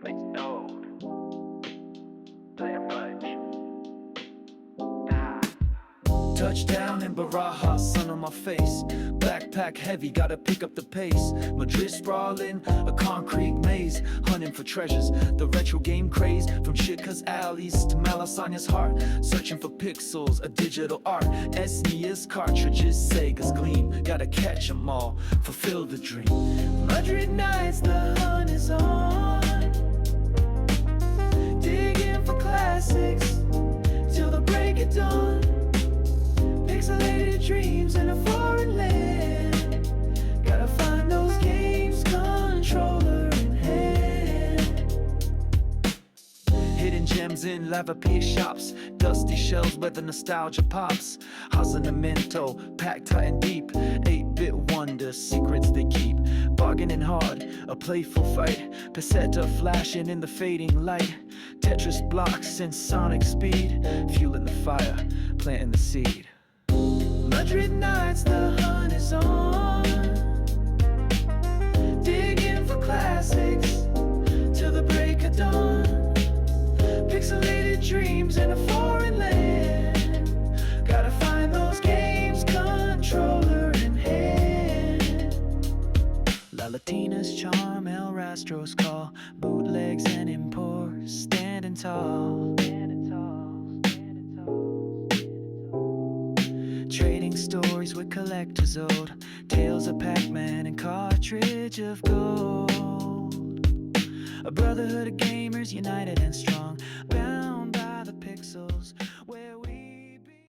Please don't play a fudge. Touchdown in Baraja, sun on my face. Backpack heavy, gotta pick up the pace. Madrid sprawling, a concrete maze. Hunting for treasures, the retro game craze. From Chica's alleys to Malasanya's heart. Searching for pixels, a digital art. SNES cartridges, Sega's gleam. Gotta catch 'em all, fulfill the dream. Madrid nights, the hunt is on. Digging for classics till the break of dawn. Pixelated dreams in a foreign land. Gotta find those games, controller in hand. Hidden gems in lava-pierced shops. Dusty shelves where the nostalgia pops. Hazenamento, packed tight and deep. 8-bit wonders, secrets they keep. Bargaining hard, a playful fight. Peseta flashing in the fading light. Tetris blocks in sonic speed. Fueling the fire, planting the seed. Madrid nights, the hunt is on. Digging for classics till the break of dawn. Pixelated dreams in a foreign land. Gotta find those games, controller in hand. La Latina's charm, El Rastro's call. Bootlegs and imports, standing tall. Trading stories with collectors old. Tales of Pac-Man and cartridge of gold. A brotherhood of gamers united and strong. Bound by the pixels.